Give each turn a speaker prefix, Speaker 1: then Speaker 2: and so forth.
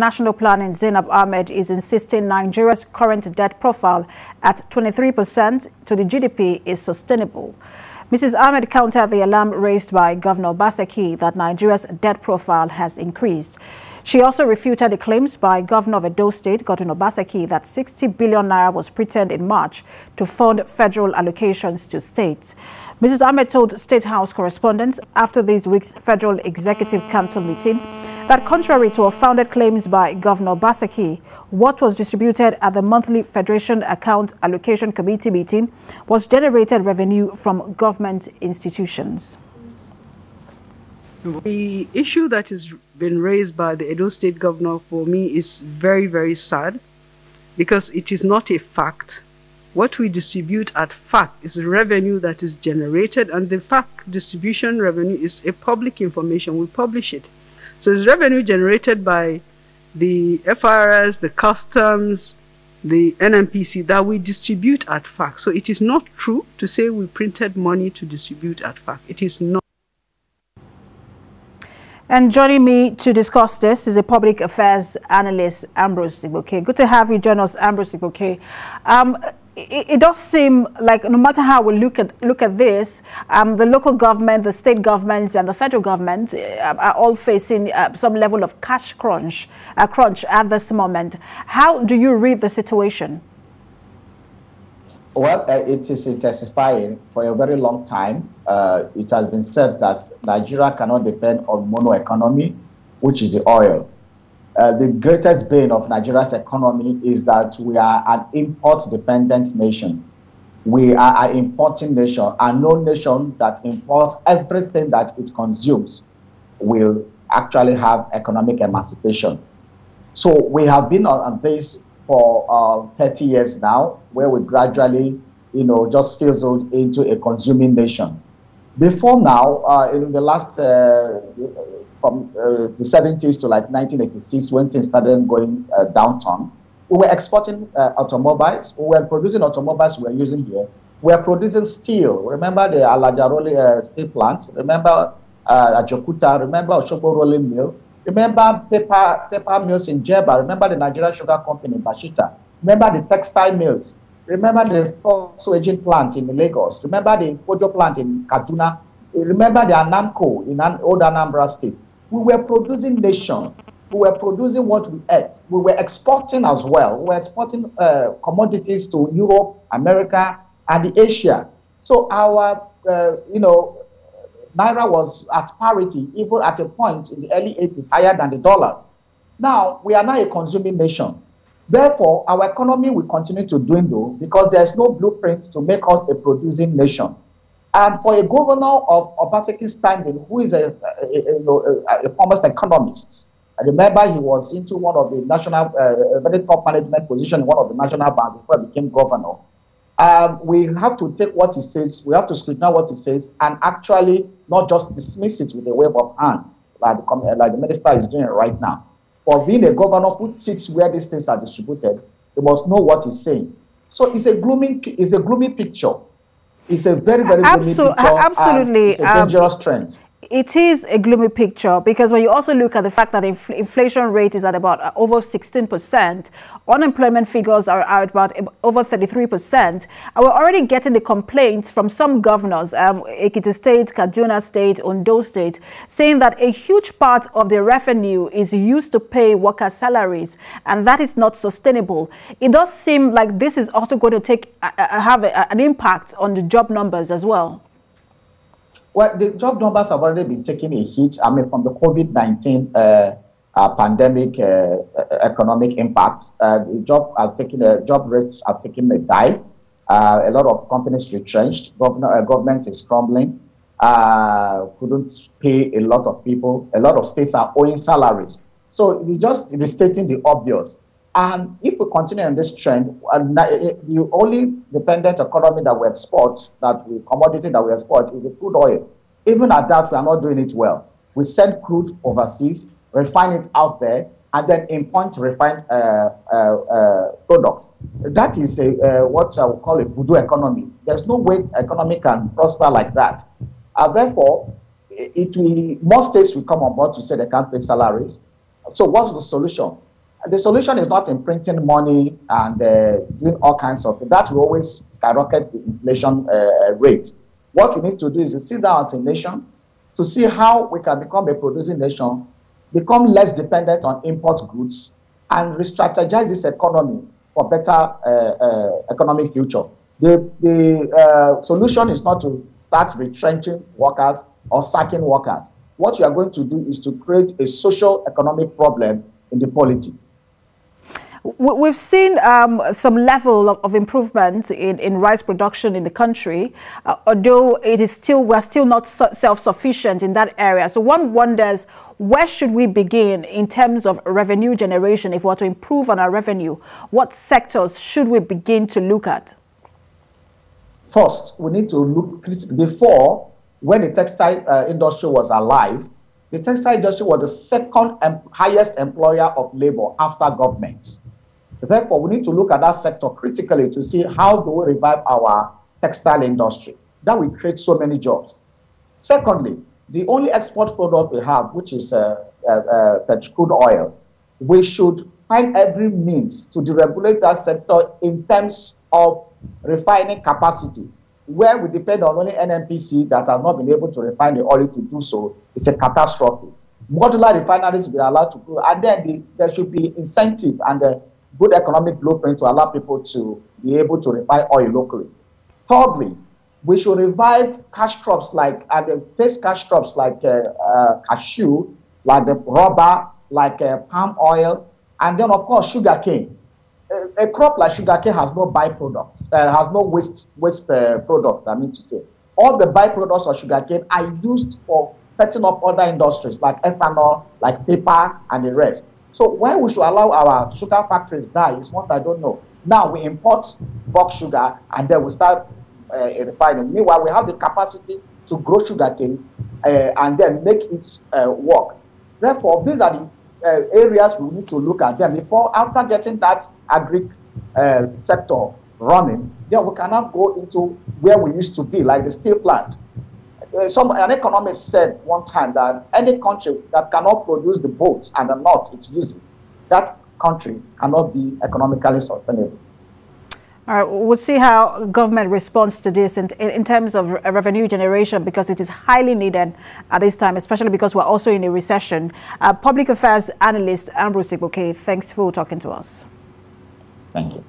Speaker 1: National Planning Zainab Ahmed is insisting Nigeria's current debt profile at 23% to the GDP is sustainable. Mrs. Ahmed countered the alarm raised by Governor Obaseki that Nigeria's debt profile has increased. She also refuted the claims by Governor of Edo State, Godwin Obaseki, that 60 billion naira was pretended in March to fund federal allocations to states. Mrs. Ahmed told State House correspondents after this week's Federal Executive Council meeting that contrary to unfounded claims by Governor Obaseki, what was distributed at the monthly Federation Account Allocation Committee meeting was generated revenue from government institutions.
Speaker 2: The issue that has been raised by the Edo State Governor for me is very, very sad because it is not a fact. What we distribute at fact is revenue that is generated, and the fact distribution revenue is a public information. We publish it. So it's revenue generated by the FRS, the customs, the NMPC that we distribute at fact. So it is not true to say we printed money to distribute at fact. It is not.
Speaker 1: And joining me to discuss this is a public affairs analyst, Ambrose Igbokwe. Good to have you join us, Ambrose Igbokwe. It does seem like no matter how we look at this, the local government, the state governments, and the federal government are all facing some level of cash crunch at this moment. How do you read the situation?
Speaker 3: Well, it is intensifying for a very long time. It has been said that Nigeria cannot depend on mono economy, which is the oil. The greatest bane of Nigeria's economy is that we are an import-dependent nation. We are an importing nation, and no nation that imports everything that it consumes will actually have economic emancipation. So we have been on this for 30 years now, where we gradually, just fizzled into a consuming nation. Before now, in the last from the 70s to like 1986, when things started going downturn, we were exporting automobiles. We were producing automobiles we were using here. We were producing steel. Remember the Alajaroli steel plant? Remember Ajokuta? Remember Oshobo rolling mill? Remember paper mills in Jeba? Remember the Nigeria Sugar Company in Bashita? Remember the textile mills? Remember the sewaging plant in Lagos? Remember the Kojo plant in Kaduna? Remember the Anamco in old Anambra State? We were producing nation. We were producing what we ate. We were exporting as well. We were exporting commodities to Europe, America, and Asia. So our, Naira was at parity, even at a point in the early 80s, higher than the dollars. Now, we are now a consuming nation. Therefore, our economy will continue to dwindle because there's no blueprint to make us a producing nation. And for a governor of Obaseki's standing, who is a foremost economist, I remember he was into one of the national, very top management position in one of the national banks before he became governor. We have to take what he says, we have to scrutinize what he says, and actually not just dismiss it with a wave of hand, like the minister is doing right now. For being a governor who sits where these things are distributed, he must know what he's saying. So it's a gloomy picture. It's a very, very gloomy picture.
Speaker 1: Absolutely.
Speaker 3: It's a dangerous trend.
Speaker 1: It is a gloomy picture because when you also look at the fact that the inflation rate is at about over 16%, unemployment figures are at about over 33%, and we're already getting the complaints from some governors, Ekiti State, Kaduna State, Ondo State, saying that a huge part of the revenue is used to pay workers' salaries, and that is not sustainable. It does seem like this is also going to have an impact on the job numbers as well.
Speaker 3: Well, the job numbers have already been taking a hit. I mean, from the COVID-19 pandemic economic impact, the job rates have taken a dive. A lot of companies retrenched. Government is crumbling. Couldn't pay a lot of people. A lot of states are owing salaries. So it's just restating the obvious. And if we continue on this trend, the only dependent economy that we export, commodity that we export, is the crude oil. Even at that, we are not doing it well. We send crude overseas, refine it out there, and then import refined product. That is what I would call a voodoo economy. There's no way economy can prosper like that. Therefore, more states will come on board to say they can't pay salaries. So what's the solution? The solution is not in printing money and doing all kinds of things. That will always skyrocket the inflation rate. What we need to do is to sit down as a nation to see how we can become a producing nation, become less dependent on import goods, and re-strategize this economy for better economic future. The solution is not to start retrenching workers or sacking workers. What you are going to do is to create a social economic problem in the polity.
Speaker 1: We've seen some level of improvement in rice production in the country, although it is we're still not self-sufficient in that area. So one wonders, where should we begin in terms of revenue generation if we want to improve on our revenue? What sectors should we begin to look at?
Speaker 3: First, we need to look before, when the textile industry was alive. The textile industry was the second highest employer of labor after government. Therefore, we need to look at that sector critically to see how do we revive our textile industry. That will create so many jobs. Secondly, the only export product we have, which is crude oil, we should find every means to deregulate that sector in terms of refining capacity. Where we depend on only NNPC that has not been able to refine the oil to do so, it's a catastrophe. Modular refineries will be allowed to grow, and then there should be incentive and a good economic blueprint to allow people to be able to refine oil locally. Thirdly, we should revive cash crops like cash crops like cashew, like the rubber, like palm oil, and then of course sugarcane. A crop like sugarcane has no byproduct, has no waste products. I mean to say, all the byproducts of sugarcane are used for setting up other industries like ethanol, like paper, and the rest. So why we should allow our sugar factories die is what I don't know. Now we import bulk sugar and then we start refining. Meanwhile, we have the capacity to grow sugar canes and then make it work. Therefore, these are the areas we need to look at them before, after getting that agri sector running, then we cannot go into where we used to be, like the steel plant. An economist said one time that any country that cannot produce the boats and the nuts it uses, that country cannot be economically sustainable.
Speaker 1: All right, we'll see how government responds to this in terms of revenue generation, because it is highly needed at this time, especially because we're also in a recession. Public affairs analyst Ambrose Igbokwe, thanks for talking to us.
Speaker 3: Thank you.